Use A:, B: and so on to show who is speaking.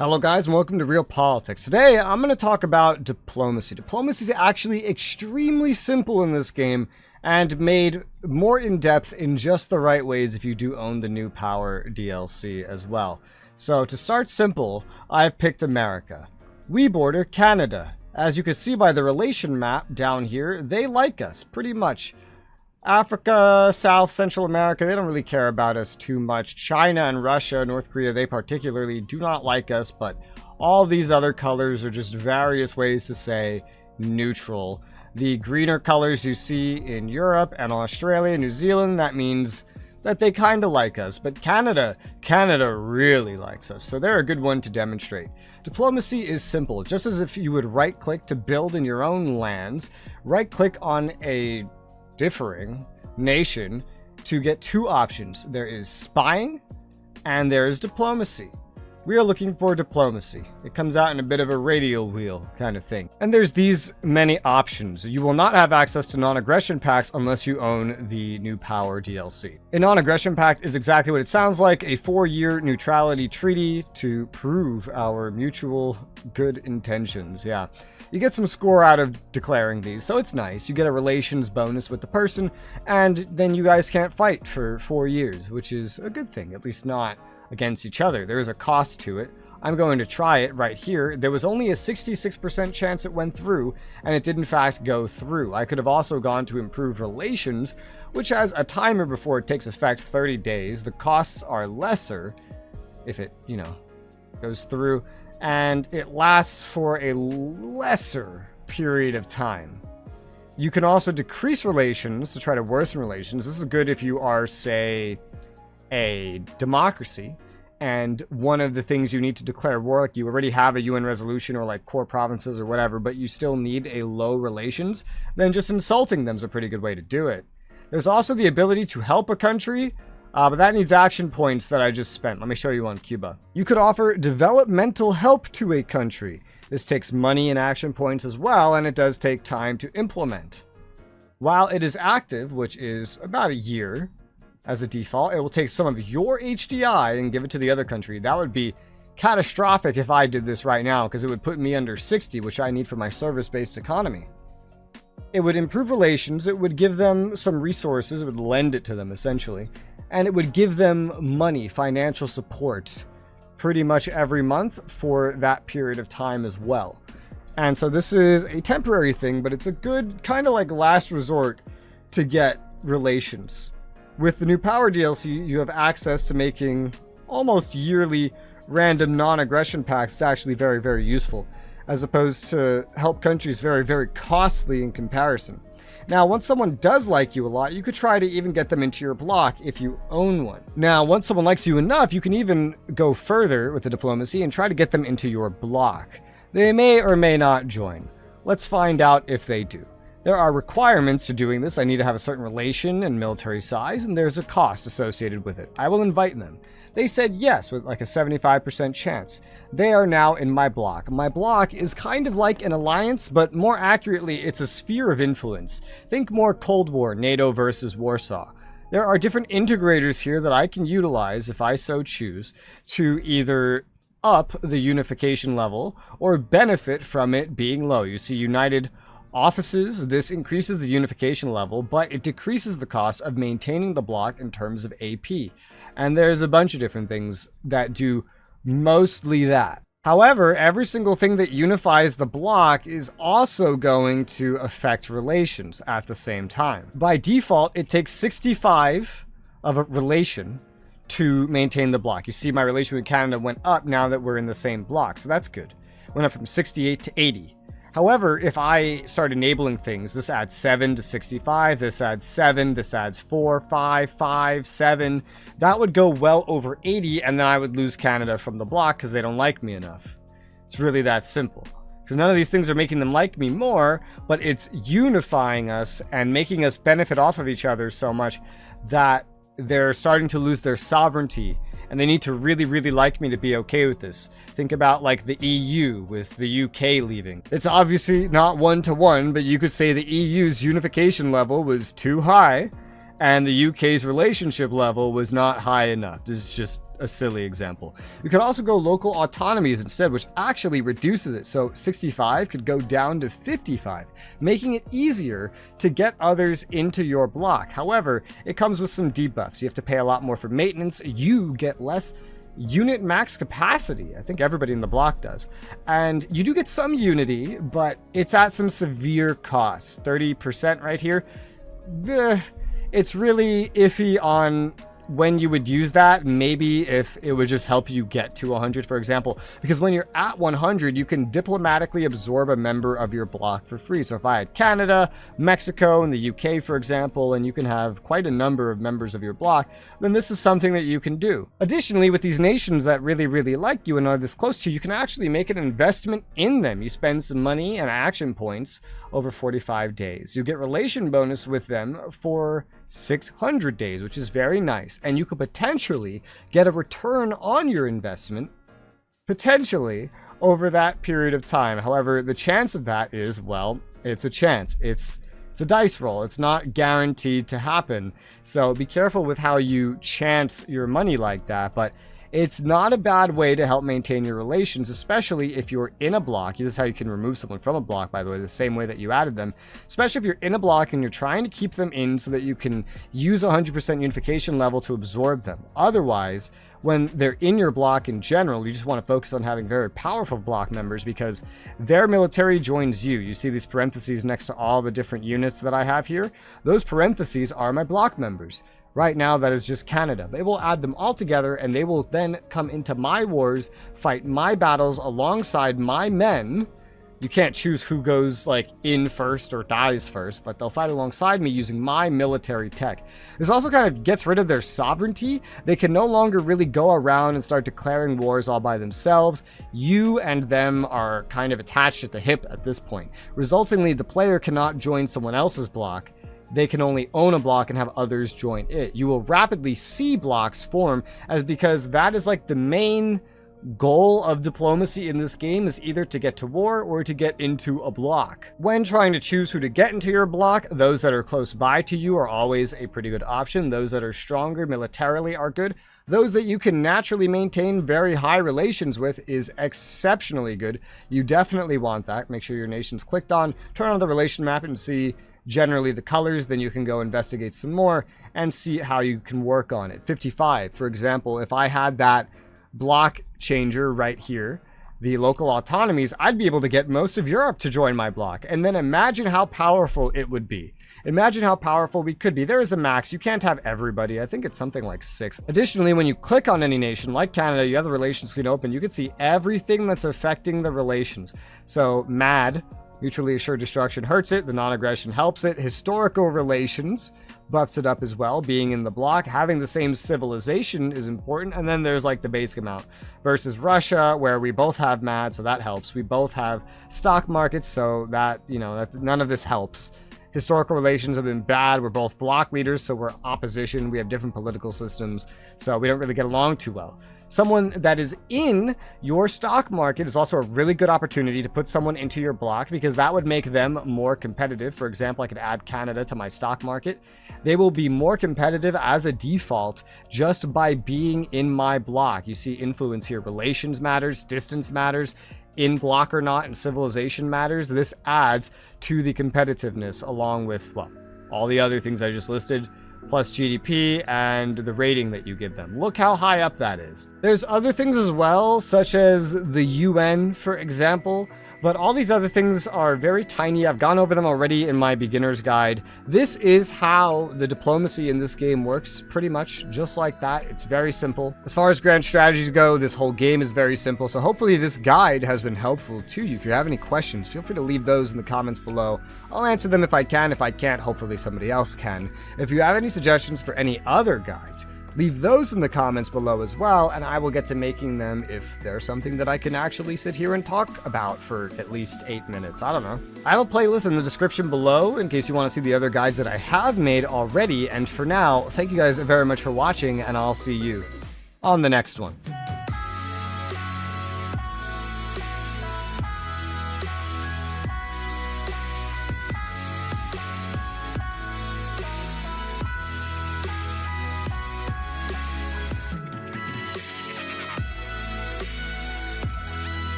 A: Hello guys and welcome to Realpolitiks. Today I'm going to talk about diplomacy. Diplomacy is actually extremely simple in this game and made more in-depth in just the right ways if you do own the New Power DLC as well. So to start simple, I've picked America. We border Canada. As you can see by the relation map down here, they like us pretty much. Africa, South, Central America, they don't really care about us too much. China and Russia, North Korea, they particularly do not like us, but all these other colors are just various ways to say neutral. The greener colors you see in Europe and Australia, New Zealand, that means that they kind of like us. But Canada really likes us, so they're a good one to demonstrate. Diplomacy is simple. Just as if you would right-click to build in your own lands, right-click on a differing nation to get two options. There is spying and there is diplomacy. We are looking for diplomacy. It comes out in a bit of a radial wheel kind of thing. And there's these many options. You will not have access to non-aggression pacts unless you own the New Power DLC. A non-aggression pact is exactly what it sounds like, a 4-year neutrality treaty to prove our mutual good intentions. Yeah. You get some score out of declaring these, so it's nice. You get a relations bonus with the person, and then you guys can't fight for 4 years, which is a good thing, at least not against each other. There is a cost to it. I'm going to try it right here. There was only a 66% chance it went through, and it did in fact go through. I could have also gone to improve relations, which has a timer before it takes effect, 30 days. The costs are lesser if it, goes through, and it lasts for a lesser period of time. You can also decrease relations to try to worsen relations. This is good if you are, say, a democracy, and one of the things you need to declare war, like you already have a UN resolution or like core provinces or whatever, but you still need a low relations, then just insulting them is a pretty good way to do it. There's also the ability to help a country, but that needs action points that I just spent. Let me show you on Cuba. You could offer developmental help to a country. This takes money and action points as well, and it does take time to implement. While it is active, which is about a year as a default, it will take some of your HDI and give it to the other country. That would be catastrophic if I did this right now, because it would put me under 60, which I need for my service-based economy. It would improve relations, it would give them some resources, it would lend it to them essentially, and it would give them money, financial support, pretty much every month for that period of time as well. And so this is a temporary thing, but it's a good kind of like last resort to get relations. With the New Power DLC, you have access to making almost yearly random non-aggression pacts. It's actually very, very useful, as opposed to help countries very, very costly in comparison. Now, once someone does like you a lot, you could try to even get them into your block if you own one. Now, once someone likes you enough, you can even go further with the diplomacy and try to get them into your block. They may or may not join. Let's find out if they do. There are requirements to doing this. I need to have a certain relation and military size, and there's a cost associated with it. I will invite them. They said yes with like a 75% chance. They are now in my block. My block is kind of like an alliance, but more accurately, it's a sphere of influence. Think more Cold War, NATO versus Warsaw. There are different integrators here that I can utilize, if I so choose, to either up the unification level or benefit from it being low. You see United Offices, this increases the unification level, but it decreases the cost of maintaining the block in terms of AP. And there's a bunch of different things that do mostly that. However, every single thing that unifies the block is also going to affect relations at the same time. By default, it takes 65 of a relation to maintain the block. You see my relation with Canada went up now that we're in the same block, so that's good. Went up from 68 to 80. However, if I start enabling things, this adds 7 to 65, this adds 7, this adds 4, 5, 5, 7. That would go well over 80, and then I would lose Canada from the block because they don't like me enough. It's really that simple. Because none of these things are making them like me more, but it's unifying us and making us benefit off of each other so much that they're starting to lose their sovereignty. And they need to really, really like me to be okay with this. Think about like the EU with the UK leaving. It's obviously not one-to-one, but you could say the EU's unification level was too high, and the UK's relationship level was not high enough. This is just a silly example. You could also go local autonomies instead, which actually reduces it. So 65 could go down to 55, making it easier to get others into your block. However, it comes with some debuffs. You have to pay a lot more for maintenance. You get less unit max capacity. I think everybody in the block does. And you do get some unity, but it's at some severe costs. 30% right here. It's really iffy on when you would use that. Maybe if it would just help you get to 100, for example, because when you're at 100, you can diplomatically absorb a member of your block for free. So if I had Canada, Mexico, and the UK, for example, and you can have quite a number of members of your block, then this is something that you can do. Additionally, with these nations that really, really like you and are this close to you, you can actually make an investment in them. You spend some money and action points over 45 days. You get relation bonus with them for 600 days, which is very nice. And you could potentially get a return on your investment, potentially, over that period of time. However, the chance of that is, well, it's a chance. It's a dice roll. It's not guaranteed to happen. So be careful with how you chance your money like that. But it's not a bad way to help maintain your relations, especially if you're in a block. This is how you can remove someone from a block, by the way, the same way that you added them. Especially if you're in a block and you're trying to keep them in so that you can use 100% unification level to absorb them. Otherwise, when they're in your block in general, you just want to focus on having very powerful block members because their military joins you. You see these parentheses next to all the different units that I have here? Those parentheses are my block members. Right now, that is just Canada. They will add them all together, and they will then come into my wars, fight my battles alongside my men. You can't choose who goes like in first or dies first, but they'll fight alongside me using my military tech. This also kind of gets rid of their sovereignty. They can no longer really go around and start declaring wars all by themselves. You and them are kind of attached at the hip at this point. Resultingly, the player cannot join someone else's block. They can only own a block and have others join it. You will rapidly see blocks form because that is like the main goal of diplomacy in this game is either to get to war or to get into a block. When trying to choose who to get into your block, those that are close by to you are always a pretty good option. Those that are stronger militarily are good. Those that you can naturally maintain very high relations with is exceptionally good. You definitely want that. Make sure your nation's clicked on. Turn on the relation map and see generally the colors, then you can go investigate some more and see how you can work on it. 55, for example, if I had that block changer right here, the local autonomies, I'd be able to get most of Europe to join my block. And then imagine how powerful it would be. Imagine how powerful we could be. There is a max. You can't have everybody. I think it's something like 6. Additionally, when you click on any nation, like Canada, you have the relations screen open. You can see everything that's affecting the relations. So MAD, mutually assured destruction, hurts it. The non-aggression helps it. Historical relations buffs it up as well. Being in the block, having the same civilization is important. And then there's like the basic amount versus Russia, where we both have MAD, so that helps. We both have stock markets, so that, you know, that none of this helps. Historical relations have been bad. We're both block leaders, so we're opposition. We have different political systems, so we don't really get along too well. Someone that is in your stock market is also a really good opportunity to put someone into your block because that would make them more competitive. For example, I could add Canada to my stock market. They will be more competitive as a default just by being in my block. You see influence here. Relations matters, distance matters, in block or not, and civilization matters. This adds to the competitiveness along with, well, all the other things I just listed, plus GDP and the rating that you give them. Look how high up that is. There's other things as well, such as the UN, for example, but all these other things are very tiny. I've gone over them already in my beginner's guide. This is how the diplomacy in this game works, pretty much just like that. It's very simple. As far as grand strategies go, this whole game is very simple, so hopefully this guide has been helpful to you. If you have any questions, feel free to leave those in the comments below. I'll answer them if I can. If I can't, hopefully somebody else can. If you have any suggestions for any other guides, leave those in the comments below as well, and I will get to making them if there's something that I can actually sit here and talk about for at least 8 minutes. I don't know. I have a playlist in the description below in case you want to see the other guides that I have made already, and for now, thank you guys very much for watching, and I'll see you on the next one.